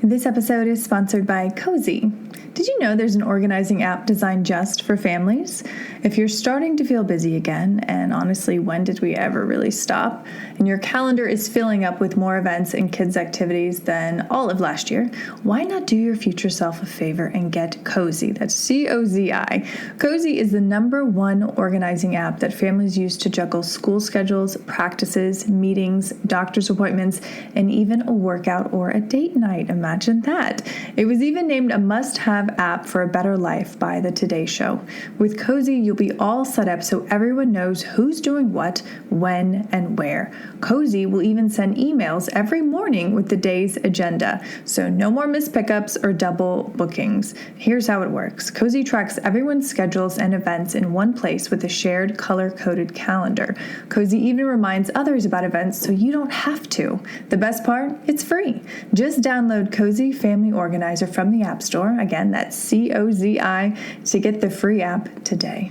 This episode is sponsored by Cozy. Did you know there's an organizing app designed just for families? If you're starting to feel busy again, and honestly, when did we ever really stop? And your calendar is filling up with more events and kids' activities than all of last year, why not do your future self a favor and get Cozy? That's C-O-Z-I. Cozy is the #1 organizing app that families use to juggle school schedules, practices, meetings, doctor's appointments, and even a workout or a date night. Imagine that. It was even named a must-have app for a better life by the Today Show. With Cozy, you'll be all set up so everyone knows who's doing what, when, and where. Cozy will even send emails every morning with the day's agenda, so no more missed pickups or double bookings. Here's how it works. Cozy tracks everyone's schedules and events in one place with a shared color-coded calendar. Cozy even reminds others about events so you don't have to. The best part? It's free. Just download Cozy Family Organizer from the App Store. Again, that's C-O-Z-I to get the free app today.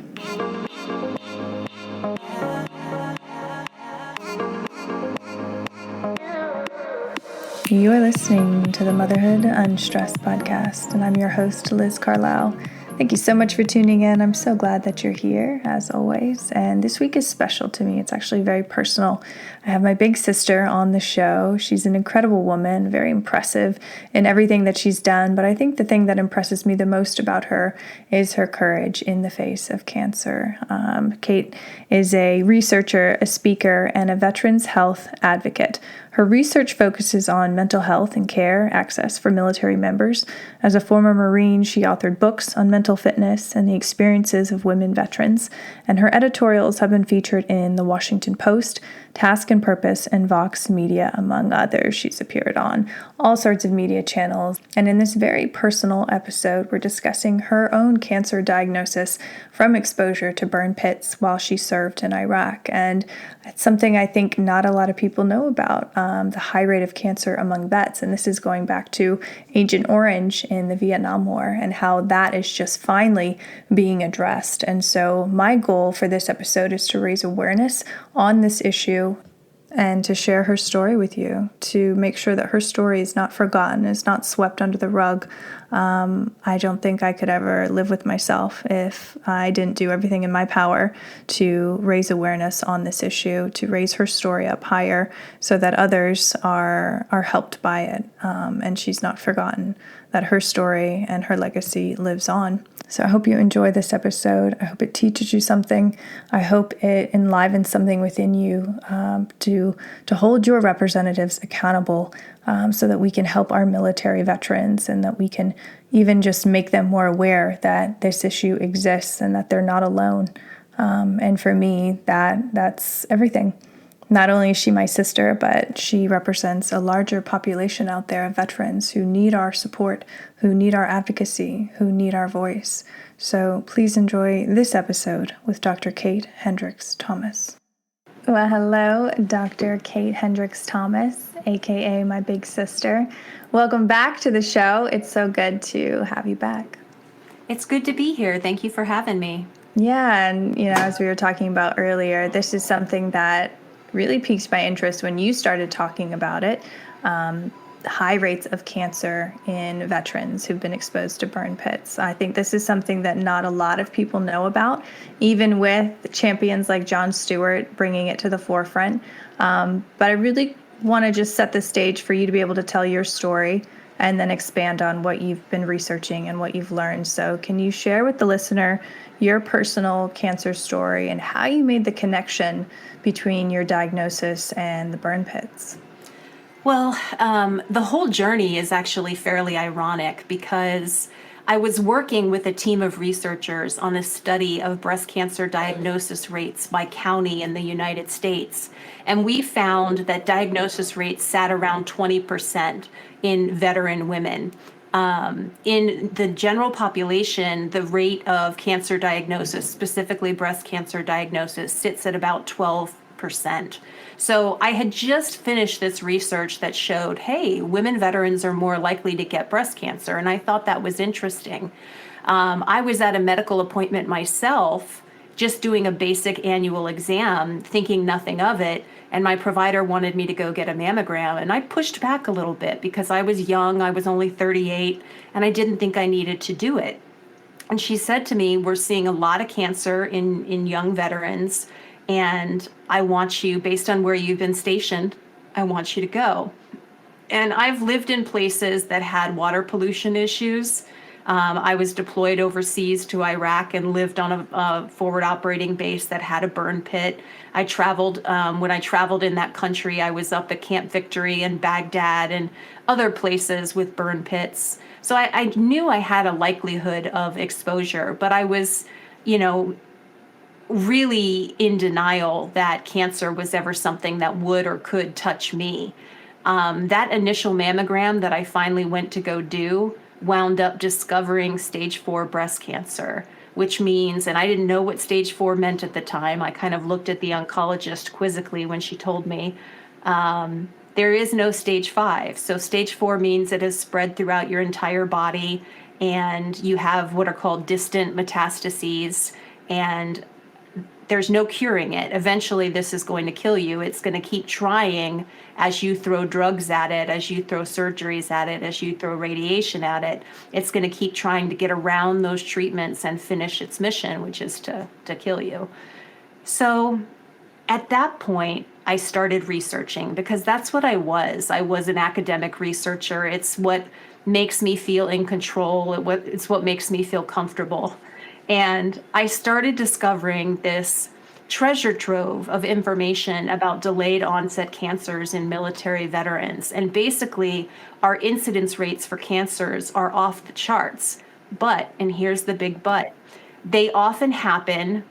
You are listening to the Motherhood Unstressed podcast, and I'm your host, Liz Carlisle. Thank you so much for tuning in. I'm so glad that you're here, as always. And this week is special to me. It's actually very personal. I have my big sister on the show. She's an incredible woman, very impressive in everything that she's done. But I think the thing that impresses me the most about her is her courage in the face of cancer. Kate is a researcher, a speaker, and a veterans health advocate. Her research focuses on mental health and care access for military members. As a former Marine, she authored books on mental fitness and the experiences of women veterans, and her editorials have been featured in The Washington Post, Task and Purpose, and Vox Media, among others. She's appeared on all sorts of media channels, and in this very personal episode, we're discussing her own cancer diagnosis from exposure to burn pits while she served in Iraq, and it's something I think not a lot of people know about, the high rate of cancer among vets, and this is going back to Agent Orange in the Vietnam War and how that is just finally being addressed. And so my goal for this episode is to raise awareness on this issue and to share her story with you, to make sure that her story is not forgotten, is not swept under the rug. I don't think I could ever live with myself if I didn't do everything in my power to raise awareness on this issue, to raise her story up higher so that others are helped by it, and she's not forgotten, that her story and her legacy lives on. So I hope you enjoy this episode. I hope it teaches you something. I hope it enlivens something within you to hold your representatives accountable, so that we can help our military veterans and that we can even just make them more aware that this issue exists and that they're not alone. And for me, that's everything. Not only is she my sister, but she represents a larger population out there of veterans who need our support, who need our advocacy, who need our voice. So please enjoy this episode with Dr. Kate Hendricks Thomas. Well, hello, Dr. Kate Hendricks Thomas, aka my big sister. Welcome back to the show. It's so good to have you back. It's good to be here. Thank you for having me. Yeah, and as we were talking about earlier, this is something that really piqued my interest when you started talking about it. High rates of cancer in veterans who've been exposed to burn pits. I think this is something that not a lot of people know about, even with champions like Jon Stewart bringing it to the forefront. But I really want to just set the stage for you to be able to tell your story and then expand on what you've been researching and what you've learned. So can you share with the listener your personal cancer story and how you made the connection between your diagnosis and the burn pits? Well, the whole journey is actually fairly ironic because I was working with a team of researchers on a study of breast cancer diagnosis rates by county in the United States. And we found that diagnosis rates sat around 20% in veteran women. In the general population, the rate of cancer diagnosis, specifically breast cancer diagnosis, sits at about 12%. So I had just finished this research that showed, hey, women veterans are more likely to get breast cancer, and I thought that was interesting. I was at a medical appointment myself just doing a basic annual exam, thinking nothing of it. And my provider wanted me to go get a mammogram. And I pushed back a little bit because I was young. I was only 38, and I didn't think I needed to do it. And she said to me, we're seeing a lot of cancer in young veterans, and I want you, based on where you've been stationed, I want you to go. And I've lived in places that had water pollution issues. I was deployed overseas to Iraq and lived on a forward operating base that had a burn pit. I traveled, when I traveled in that country, I was up at Camp Victory and Baghdad and other places with burn pits. So I knew I had a likelihood of exposure, but I was, really in denial that cancer was ever something that would or could touch me. That initial mammogram that I finally went to go do wound up discovering stage 4 breast cancer, which means, and I didn't know what stage 4 meant at the time. I kind of looked at the oncologist quizzically when she told me, there is no stage 5. So stage 4 means it has spread throughout your entire body, and you have what are called distant metastases, and there's no curing it. Eventually, this is going to kill you. It's going to keep trying as you throw drugs at it, as you throw surgeries at it, as you throw radiation at it. It's going to keep trying to get around those treatments and finish its mission, which is to kill you. So at that point, I started researching because that's what I was. I was an academic researcher. It's what makes me feel in control. It's what makes me feel comfortable. And I started discovering this treasure trove of information about delayed onset cancers in military veterans. And basically, our incidence rates for cancers are off the charts. But, and here's the big but, they often happen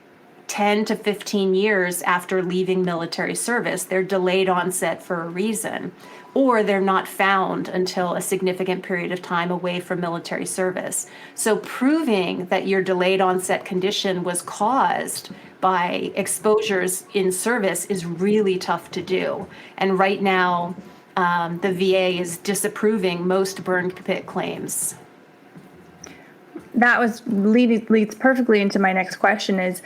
10 to 15 years after leaving military service. They're delayed onset for a reason, or they're not found until a significant period of time away from military service. So proving that your delayed onset condition was caused by exposures in service is really tough to do. And right now, the VA is disapproving most burn pit claims. That leads perfectly into my next question is,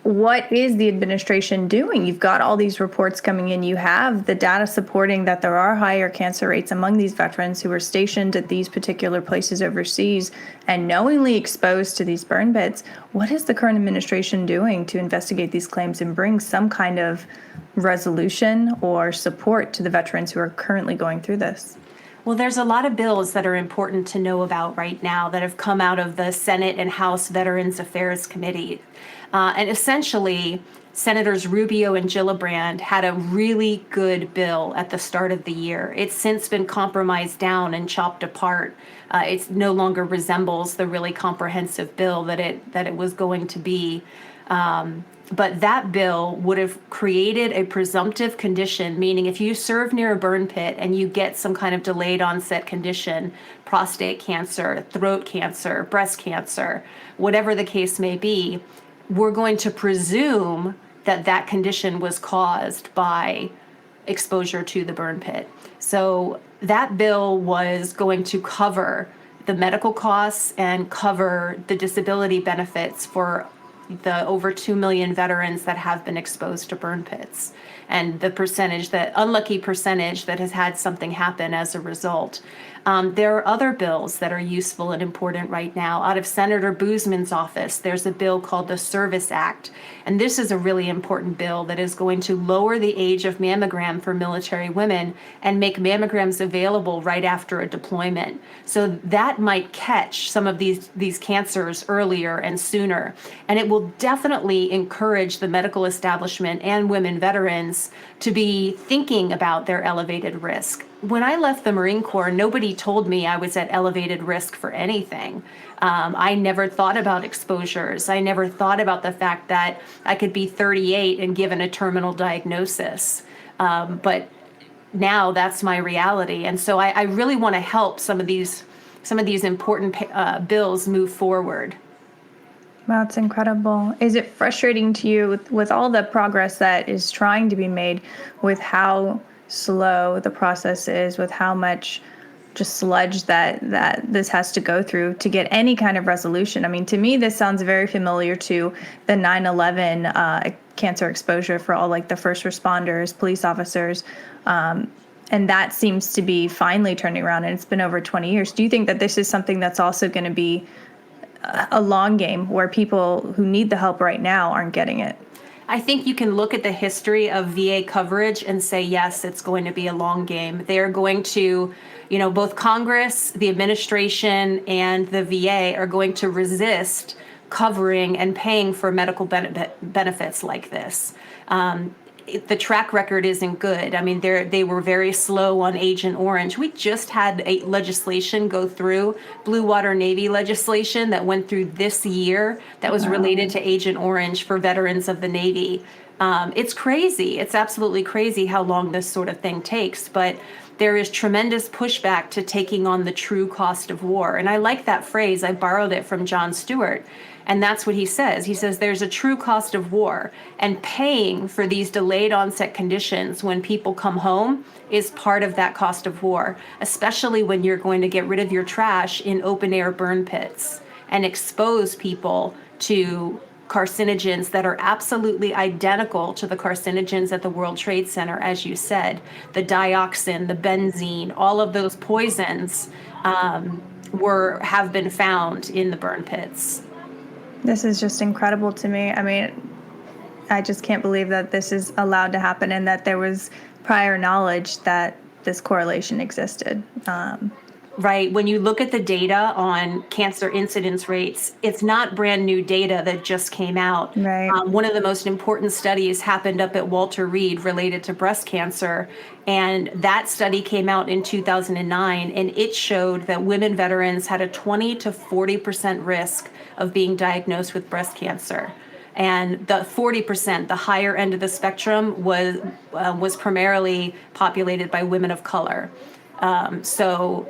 what is the administration doing? You've got all these reports coming in. You have the data supporting that there are higher cancer rates among these veterans who are stationed at these particular places overseas and knowingly exposed to these burn pits. What is the current administration doing to investigate these claims and bring some kind of resolution or support to the veterans who are currently going through this? Well, there's a lot of bills that are important to know about right now that have come out of the Senate and House Veterans Affairs Committee. And essentially, Senators Rubio and Gillibrand had a really good bill at the start of the year. It's since been compromised down and chopped apart. It no longer resembles the really comprehensive bill that it was going to be. But that bill would have created a presumptive condition, meaning if you serve near a burn pit and you get some kind of delayed onset condition, prostate cancer, throat cancer, breast cancer, whatever the case may be, we're going to presume that that condition was caused by exposure to the burn pit. So that bill was going to cover the medical costs and cover the disability benefits for the over 2 million veterans that have been exposed to burn pits, and the unlucky percentage that has had something happen as a result. There are other bills that are useful and important right now. Out of Senator Boozman's office, there's a bill called the Service Act. And this is a really important bill that is going to lower the age of mammogram for military women and make mammograms available right after a deployment. So that might catch some of these cancers earlier and sooner. And it will definitely encourage the medical establishment and women veterans to be thinking about their elevated risk. When I left the Marine Corps, nobody told me I was at elevated risk for anything. I never thought about exposures. I never thought about the fact that I could be 38 and given a terminal diagnosis. But now that's my reality. And so I really want to help some of these important bills move forward. Wow, it's incredible. Is it frustrating to you with all the progress that is trying to be made, with how slow the process is, with how much just sludge that this has to go through to get any kind of resolution. I mean, to me, this sounds very familiar to the 9/11 cancer exposure for all like the first responders, police officers. And that seems to be finally turning around, and it's been over 20 years. Do you think that this is something that's also going to be a long game where people who need the help right now aren't getting it? I think you can look at the history of VA coverage and say, yes, it's going to be a long game. They're going to, both Congress, the administration, and the VA are going to resist covering and paying for medical benefits like this. The track record isn't good. I mean, they were very slow on Agent Orange. We just had a legislation go through, Blue Water Navy legislation that went through this year that was related to Agent Orange for veterans of the Navy. It's crazy. It's absolutely crazy how long this sort of thing takes. But there is tremendous pushback to taking on the true cost of war. And I like that phrase. I borrowed it from Jon Stewart. And that's what he says. He says there's a true cost of war, and paying for these delayed onset conditions when people come home is part of that cost of war, especially when you're going to get rid of your trash in open air burn pits and expose people to carcinogens that are absolutely identical to the carcinogens at the World Trade Center, as you said, the dioxin, the benzene, all of those poisons have been found in the burn pits. This is just incredible to me. I mean, I just can't believe that this is allowed to happen and that there was prior knowledge that this correlation existed. Right. When you look at the data on cancer incidence rates, it's not brand new data that just came out. Right. One of the most important studies happened up at Walter Reed related to breast cancer. And that study came out in 2009, and it showed that women veterans had a 20 to 40% risk of being diagnosed with breast cancer. And the 40%, the higher end of the spectrum, was primarily populated by women of color. So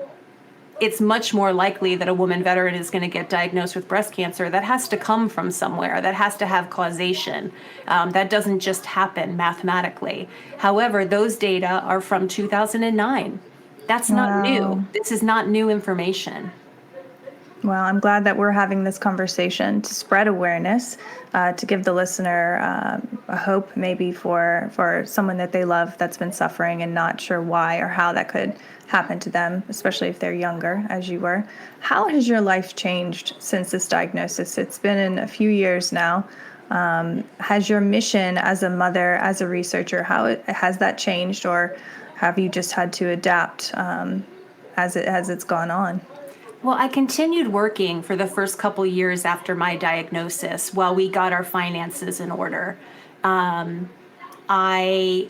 it's much more likely that a woman veteran is going to get diagnosed with breast cancer. That has to come from somewhere. That has to have causation. That doesn't just happen mathematically. However, those data are from 2009. That's not new. This is not new information. Well, I'm glad that we're having this conversation to spread awareness, to give the listener a hope maybe for someone that they love that's been suffering and not sure why or how that could happen to them, especially if they're younger, as you were. How has your life changed since this diagnosis? It's been in a few years now. Has your mission as a mother, as a researcher, has that changed, or have you just had to adapt as it's gone on? Well, I continued working for the first couple years after my diagnosis while we got our finances in order. I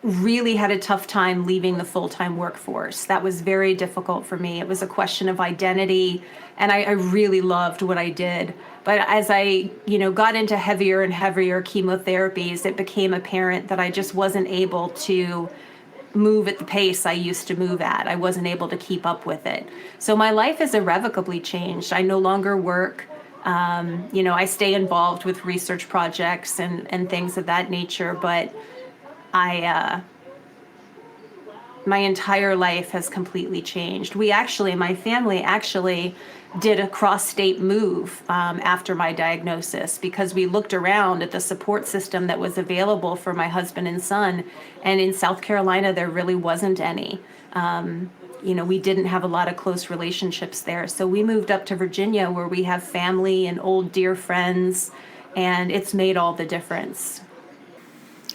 really had a tough time leaving the full-time workforce. That was very difficult for me. It was a question of identity, and I really loved what I did. But as I, got into heavier and heavier chemotherapies, it became apparent that I just wasn't able to move at the pace I used to move at. I wasn't able to keep up with it. So my life is irrevocably changed. I no longer work. I stay involved with research projects and things of that nature, but my entire life has completely changed. My family actually did a cross-state move after my diagnosis, because we looked around at the support system that was available for my husband and son, and in South Carolina there really wasn't any. We didn't have a lot of close relationships there, so we moved up to Virginia, where we have family and old dear friends, and it's made all the difference.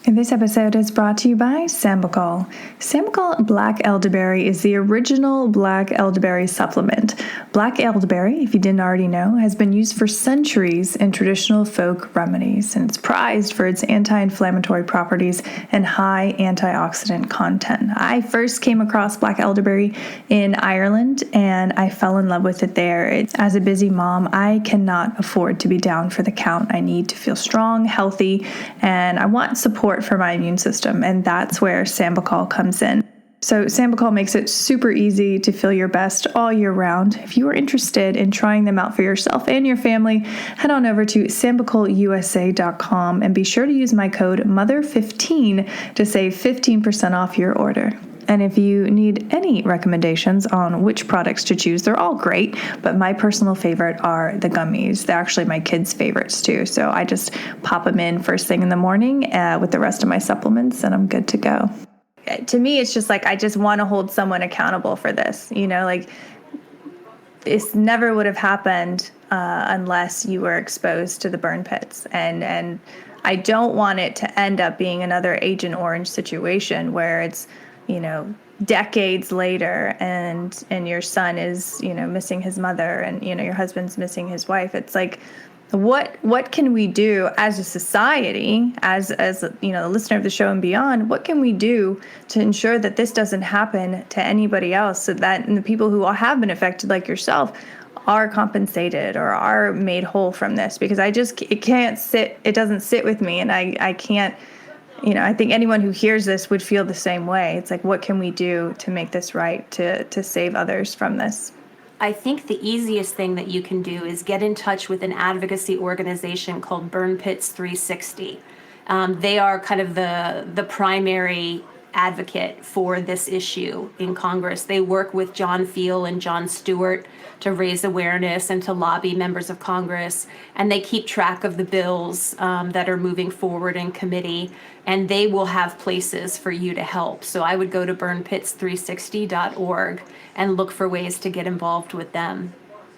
And this episode is brought to you by Sambucol. Sambucol Black Elderberry is the original black elderberry supplement. Black elderberry, if you didn't already know, has been used for centuries in traditional folk remedies, and it's prized for its anti-inflammatory properties and high antioxidant content. I first came across black elderberry in Ireland, and I fell in love with it there. As a busy mom, I cannot afford to be down for the count. I need to feel strong, healthy, and I want support for my immune system, and that's where Sambucol comes in. So Sambucol makes it super easy to feel your best all year round. If you are interested in trying them out for yourself and your family, head on over to SambucolUSA.com and be sure to use my code MOTHER15 to save 15% off your order. And if you need any recommendations on which products to choose, they're all great, but my personal favorite are the gummies. They're actually my kids' favorites too. So I just pop them in first thing in the morning with the rest of my supplements, and I'm good to go. To me, it's just like I just want to hold someone accountable for this. Like this never would have happened unless you were exposed to the burn pits. And I don't want it to end up being another Agent Orange situation where it's, decades later and your son is, missing his mother and, your husband's missing his wife. It's like, what can we do as a society, as the listener of the show and beyond, what can we do to ensure that this doesn't happen to anybody else, so that the people who have been affected, like yourself, are compensated or are made whole from this? Because it doesn't sit with me, and I can't, I think anyone who hears this would feel the same way. It's like, what can we do to make this right, to save others from this? I think the easiest thing that you can do is get in touch with an advocacy organization called Burn Pits 360. They are kind of the primary advocate for this issue in Congress. They work with John Field and Jon Stewart to raise awareness and to lobby members of Congress, and they keep track of the bills that are moving forward in committee, and they will have places for you to help. So I would go to burnpits360.org and look for ways to get involved with them.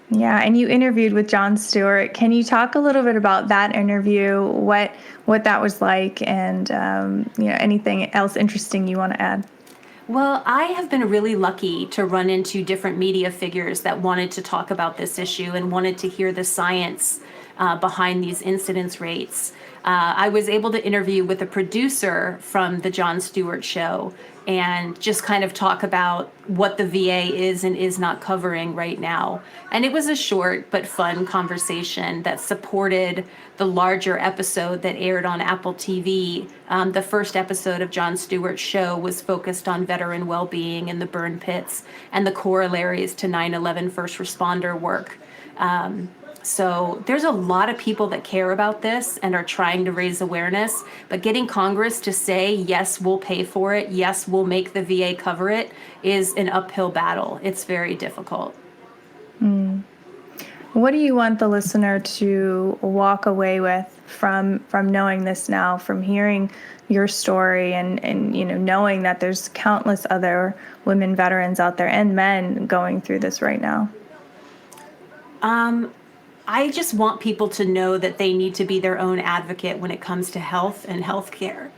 Yeah, and you interviewed with Jon Stewart. Can you talk a little bit about that interview, what that was like, and anything else interesting you want to add? Well, I have been really lucky to run into different media figures that wanted to talk about this issue and wanted to hear the science behind these incidence rates. I was able to interview with a producer from the Jon Stewart show and just kind of talk about what the VA is and is not covering right now. And it was a short but fun conversation that supported the larger episode that aired on Apple TV. The first episode of Jon Stewart's show was focused on veteran well-being in the burn pits and the corollaries to 9/11 first responder work. So there's a lot of people that care about this and are trying to raise awareness, but getting Congress to say, yes, we'll pay for it, yes, we'll make the VA cover it, is an uphill battle. It's very difficult. What do you want the listener to walk away with from knowing this now, from hearing your story and knowing that there's countless other women veterans out there and men going through this right now? I just want people to know that they need to be their own advocate when it comes to health and healthcare.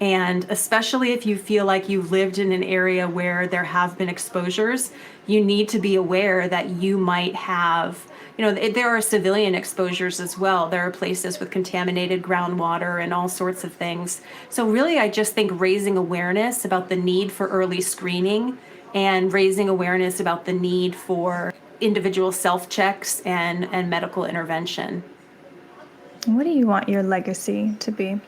And especially if you feel like you've lived in an area where there have been exposures, you need to be aware that you might have, there are civilian exposures as well. There are places with contaminated groundwater and all sorts of things. So really, I just think raising awareness about the need for early screening and raising awareness about the need for individual self-checks and medical intervention. What do you want your legacy to be?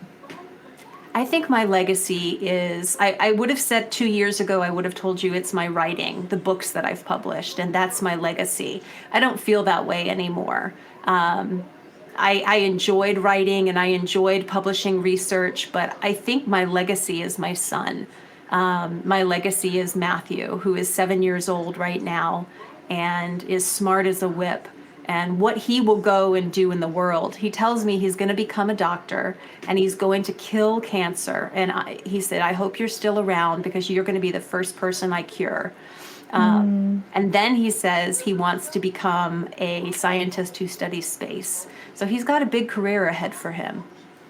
I think my legacy is, I would have said 2 years ago, I would have told you it's my writing, the books that I've published, and that's my legacy. I don't feel that way anymore. I enjoyed writing and I enjoyed publishing research, but I think my legacy is my son. My legacy is Matthew, who is 7 years old right now and is smart as a whip, and what he will go and do in the world. He tells me he's going to become a doctor and he's going to kill cancer. And he said, I hope you're still around because you're going to be the first person I cure. And then he says he wants to become a scientist who studies space. So he's got a big career ahead for him.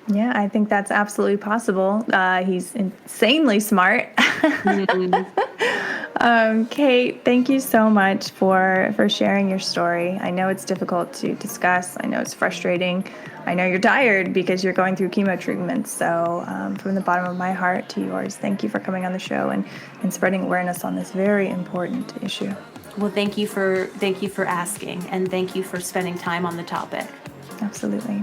Yeah, I think that's absolutely possible. He's insanely smart. Kate, thank you so much for sharing your story. I know it's difficult to discuss. I know it's frustrating. I know you're tired because you're going through chemo treatments. So from the bottom of my heart to yours, thank you for coming on the show and spreading awareness on this very important issue. Well, thank you for asking, and thank you for spending time on the topic. Absolutely.